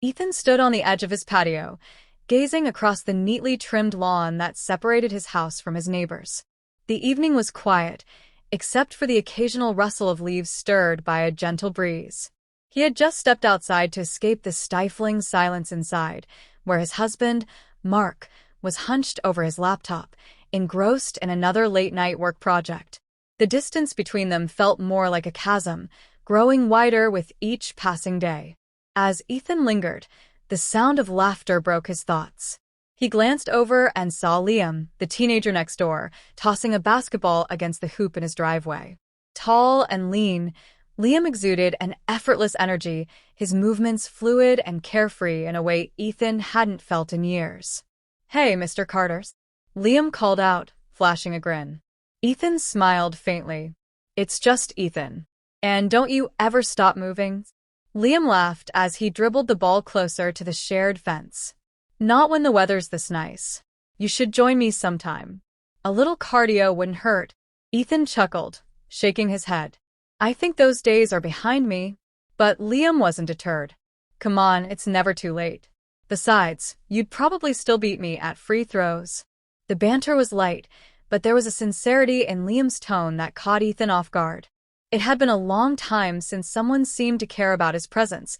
Ethan stood on the edge of his patio, gazing across the neatly trimmed lawn that separated his house from his neighbors. The evening was quiet, except for the occasional rustle of leaves stirred by a gentle breeze. He had just stepped outside to escape the stifling silence inside, where his husband, Mark, was hunched over his laptop, engrossed in another late-night work project. The distance between them felt more like a chasm, growing wider with each passing day. As Ethan lingered, the sound of laughter broke his thoughts. He glanced over and saw Liam, the teenager next door, tossing a basketball against the hoop in his driveway. Tall and lean, Liam exuded an effortless energy, his movements fluid and carefree in a way Ethan hadn't felt in years. "Hey, Mr. Carters," Liam called out, flashing a grin. Ethan smiled faintly. "It's just Ethan. And don't you ever stop moving?" Liam laughed as he dribbled the ball closer to the shared fence. "Not when the weather's this nice. You should join me sometime. A little cardio wouldn't hurt." Ethan chuckled, shaking his head. "I think those days are behind me." But Liam wasn't deterred. "Come on, it's never too late. Besides, you'd probably still beat me at free throws." The banter was light, but there was a sincerity in Liam's tone that caught Ethan off guard. It had been a long time since someone seemed to care about his presence,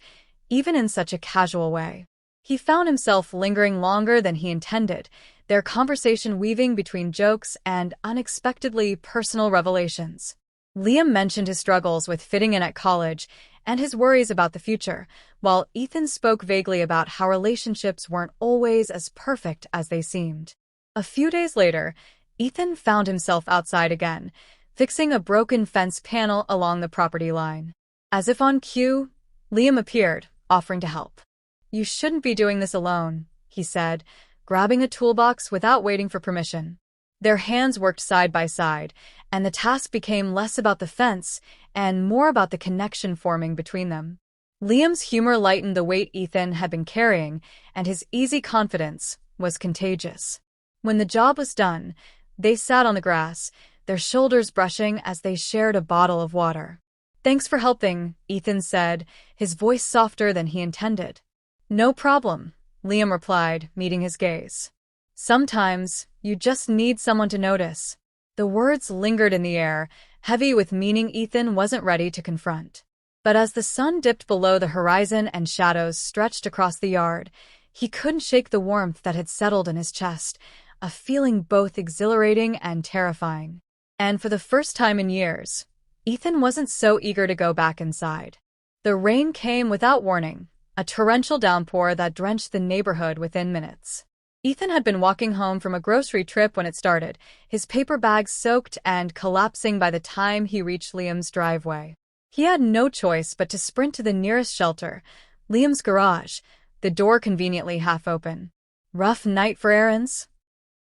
even in such a casual way. He found himself lingering longer than he intended, their conversation weaving between jokes and unexpectedly personal revelations. Liam mentioned his struggles with fitting in at college and his worries about the future, while Ethan spoke vaguely about how relationships weren't always as perfect as they seemed. A few days later, Ethan found himself outside again, fixing a broken fence panel along the property line. As if on cue, Liam appeared, offering to help. "You shouldn't be doing this alone," he said, grabbing a toolbox without waiting for permission. Their hands worked side by side, and the task became less about the fence and more about the connection forming between them. Liam's humor lightened the weight Ethan had been carrying, and his easy confidence was contagious. When the job was done, they sat on the grass, their shoulders brushing as they shared a bottle of water. "Thanks for helping," Ethan said, his voice softer than he intended. "No problem," Liam replied, meeting his gaze. "Sometimes, you just need someone to notice." The words lingered in the air, heavy with meaning Ethan wasn't ready to confront. But as the sun dipped below the horizon and shadows stretched across the yard, he couldn't shake the warmth that had settled in his chest, a feeling both exhilarating and terrifying. And for the first time in years, Ethan wasn't so eager to go back inside. The rain came without warning, a torrential downpour that drenched the neighborhood within minutes. Ethan had been walking home from a grocery trip when it started, his paper bag soaked and collapsing by the time he reached Liam's driveway. He had no choice but to sprint to the nearest shelter, Liam's garage, the door conveniently half open. "Rough night for errands?"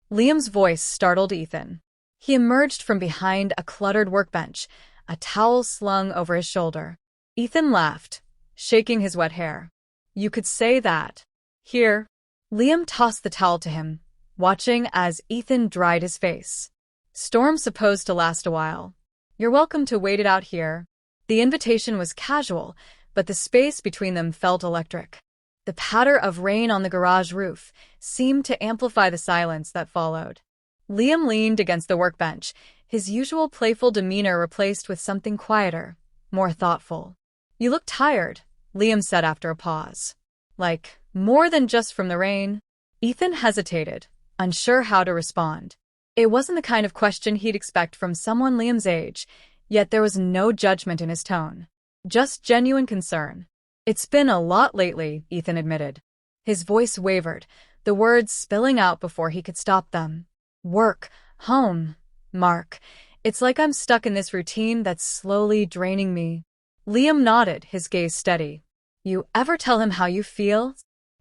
Liam's voice startled Ethan. He emerged from behind a cluttered workbench, a towel slung over his shoulder. Ethan laughed, shaking his wet hair. "You could say that." "Here." Liam tossed the towel to him, watching as Ethan dried his face. "Storm's supposed to last a while. You're welcome to wait it out here." The invitation was casual, but the space between them felt electric. The patter of rain on the garage roof seemed to amplify the silence that followed. Liam leaned against the workbench, his usual playful demeanor replaced with something quieter, more thoughtful. "You look tired," Liam said after a pause. "Like, more than just from the rain?" Ethan hesitated, unsure how to respond. It wasn't the kind of question he'd expect from someone Liam's age, yet there was no judgment in his tone. Just genuine concern. "It's been a lot lately," Ethan admitted. His voice wavered, the words spilling out before he could stop them. "Work, home, Mark. It's like I'm stuck in this routine that's slowly draining me." Liam nodded, his gaze steady. "You ever tell him how you feel?"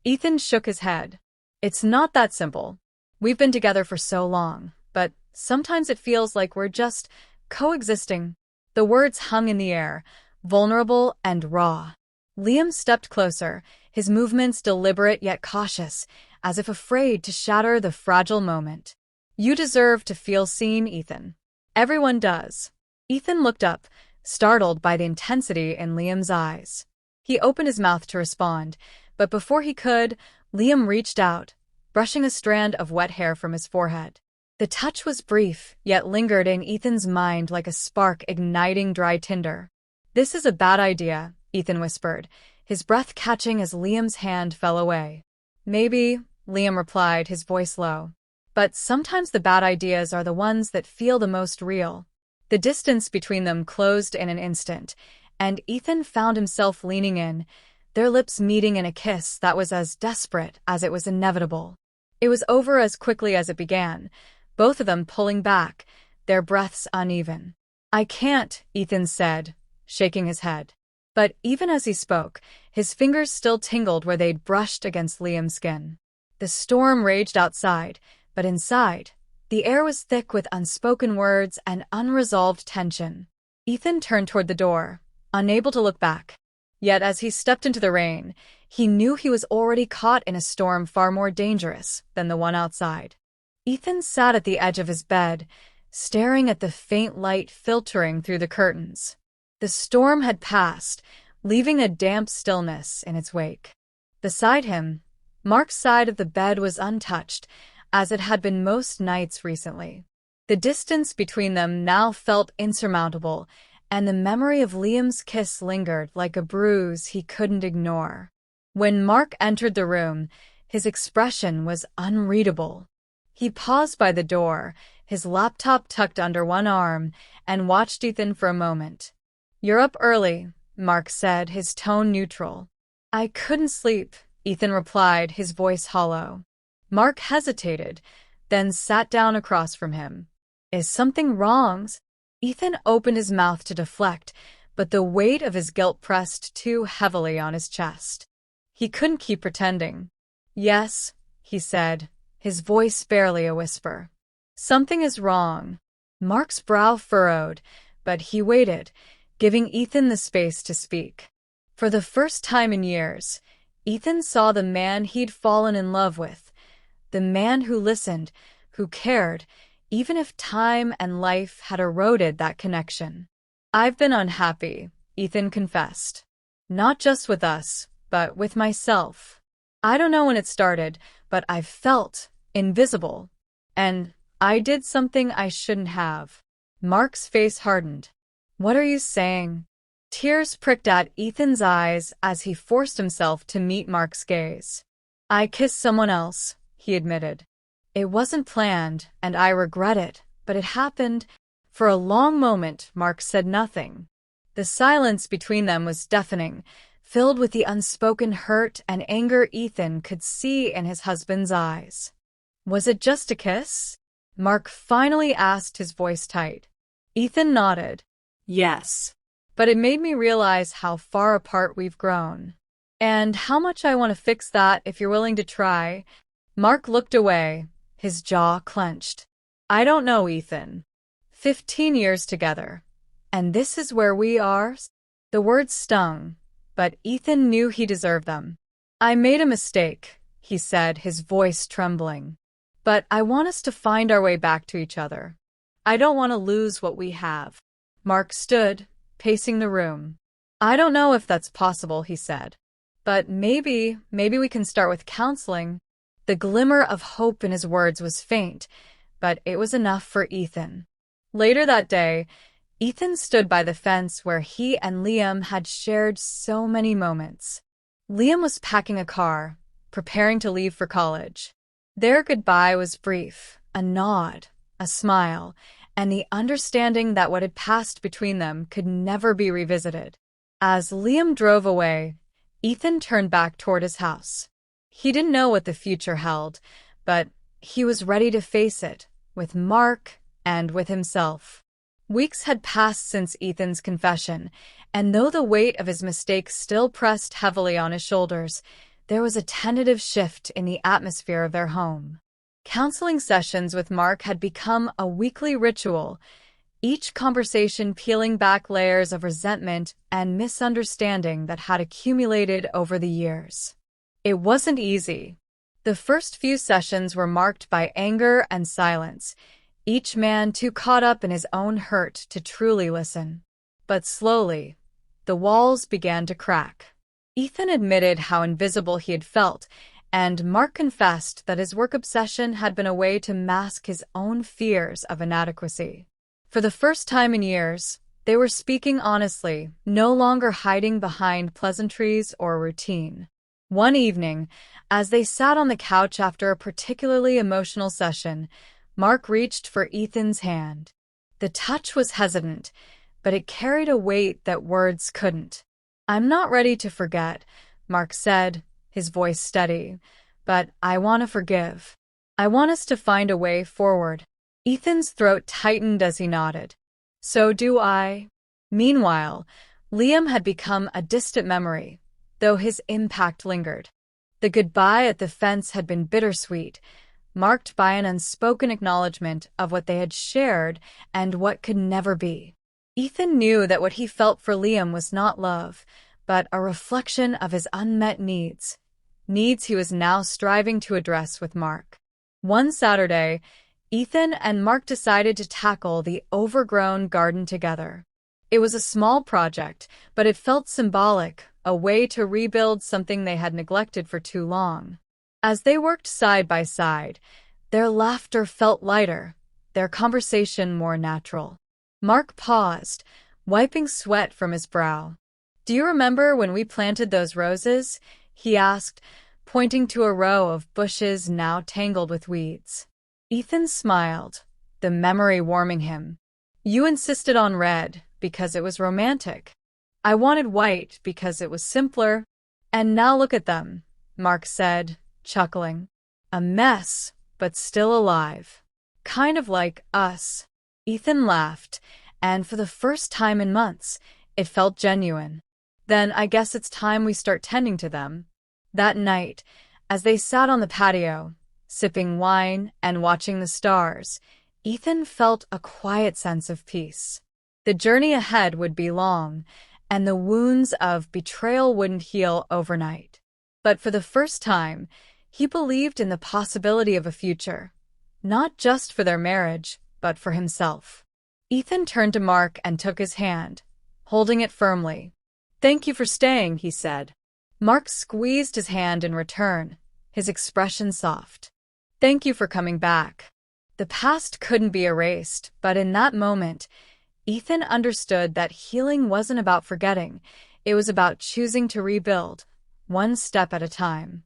Ethan shook his head. "It's not that simple. We've been together for so long, but sometimes it feels like we're just coexisting." The words hung in the air, vulnerable and raw. Liam stepped closer, his movements deliberate yet cautious, as if afraid to shatter the fragile moment. "You deserve to feel seen, Ethan. Everyone does." Ethan looked up, startled by the intensity in Liam's eyes. He opened his mouth to respond, But before he could, Liam reached out, brushing a strand of wet hair from his forehead. The touch was brief, yet lingered in Ethan's mind like a spark igniting dry tinder. "This is a bad idea," Ethan whispered, his breath catching as Liam's hand fell away. "Maybe," Liam replied, his voice low. "But sometimes the bad ideas are the ones that feel the most real." The distance between them closed in an instant, and Ethan found himself leaning in, their lips meeting in a kiss that was as desperate as it was inevitable. It was over as quickly as it began, both of them pulling back, their breaths uneven. "I can't," Ethan said, shaking his head. But even as he spoke, his fingers still tingled where they'd brushed against Liam's skin. The storm raged outside, but inside, the air was thick with unspoken words and unresolved tension. Ethan turned toward the door, unable to look back. Yet as he stepped into the rain, he knew he was already caught in a storm far more dangerous than the one outside. Ethan sat at the edge of his bed, staring at the faint light filtering through the curtains. The storm had passed, leaving a damp stillness in its wake. Beside him, Mark's side of the bed was untouched, as it had been most nights recently. The distance between them now felt insurmountable, and the memory of Liam's kiss lingered like a bruise he couldn't ignore. When Mark entered the room, his expression was unreadable. He paused by the door, his laptop tucked under one arm, and watched Ethan for a moment. "You're up early," Mark said, his tone neutral. "I couldn't sleep," Ethan replied, his voice hollow. Mark hesitated, then sat down across from him. "Is something wrong?" Ethan opened his mouth to deflect, but the weight of his guilt pressed too heavily on his chest. He couldn't keep pretending. "Yes," he said, his voice barely a whisper. "Something is wrong." Mark's brow furrowed, but he waited, giving Ethan the space to speak. For the first time in years, Ethan saw the man he'd fallen in love with, the man who listened, who cared, even if time and life had eroded that connection. "I've been unhappy," Ethan confessed. "Not just with us, but with myself. I don't know when it started, but I've felt invisible. And I did something I shouldn't have." Mark's face hardened. "What are you saying?" Tears pricked at Ethan's eyes as he forced himself to meet Mark's gaze. "I kissed someone else," he admitted. "It wasn't planned, and I regret it, but it happened." For a long moment, Mark said nothing. The silence between them was deafening, filled with the unspoken hurt and anger Ethan could see in his husband's eyes. "Was it just a kiss?" Mark finally asked, his voice tight. Ethan nodded. "Yes. But it made me realize how far apart we've grown. And how much I want to fix that if you're willing to try." Mark looked away, his jaw clenched. "I don't know, Ethan. 15 years together. And this is where we are?" The words stung, but Ethan knew he deserved them. "I made a mistake," he said, his voice trembling. "But I want us to find our way back to each other. I don't want to lose what we have." Mark stood, pacing the room. "I don't know if that's possible," he said. "But maybe we can start with counseling." The glimmer of hope in his words was faint, but it was enough for Ethan. Later that day, Ethan stood by the fence where he and Liam had shared so many moments. Liam was packing a car, preparing to leave for college. Their goodbye was brief, a nod, a smile, and the understanding that what had passed between them could never be revisited. As Liam drove away, Ethan turned back toward his house. He didn't know what the future held, but he was ready to face it, with Mark and with himself. Weeks had passed since Ethan's confession, and though the weight of his mistake still pressed heavily on his shoulders, there was a tentative shift in the atmosphere of their home. Counseling sessions with Mark had become a weekly ritual, each conversation peeling back layers of resentment and misunderstanding that had accumulated over the years. It wasn't easy. The first few sessions were marked by anger and silence, each man too caught up in his own hurt to truly listen. But slowly, the walls began to crack. Ethan admitted how invisible he had felt, and Mark confessed that his work obsession had been a way to mask his own fears of inadequacy. For the first time in years, they were speaking honestly, no longer hiding behind pleasantries or routine. One evening, as they sat on the couch after a particularly emotional session, Mark reached for Ethan's hand. The touch was hesitant, but it carried a weight that words couldn't. "I'm not ready to forget," Mark said, his voice steady, "but I want to forgive. I want us to find a way forward." Ethan's throat tightened as he nodded. "So do I." Meanwhile, Liam had become a distant memory, though his impact lingered. The goodbye at the fence had been bittersweet, marked by an unspoken acknowledgement of what they had shared and what could never be. Ethan knew that what he felt for Liam was not love, but a reflection of his unmet needs he was now striving to address with Mark. One Saturday, Ethan and Mark decided to tackle the overgrown garden together. It was a small project, but it felt symbolic, a way to rebuild something they had neglected for too long. As they worked side by side, their laughter felt lighter, their conversation more natural. Mark paused, wiping sweat from his brow. "Do you remember when we planted those roses?" he asked, pointing to a row of bushes now tangled with weeds. Ethan smiled, the memory warming him. "You insisted on red because it was romantic. I wanted white because it was simpler. And now look at them," Mark said, chuckling. "A mess, but still alive. Kind of like us." Ethan laughed, and for the first time in months, it felt genuine. "Then I guess it's time we start tending to them." That night, as they sat on the patio, sipping wine and watching the stars, Ethan felt a quiet sense of peace. The journey ahead would be long, and the wounds of betrayal wouldn't heal overnight. But for the first time, he believed in the possibility of a future, not just for their marriage, but for himself. Ethan turned to Mark and took his hand, holding it firmly. "Thank you for staying," he said. Mark squeezed his hand in return, his expression soft. "Thank you for coming back." The past couldn't be erased, but in that moment, Ethan understood that healing wasn't about forgetting, it was about choosing to rebuild, one step at a time.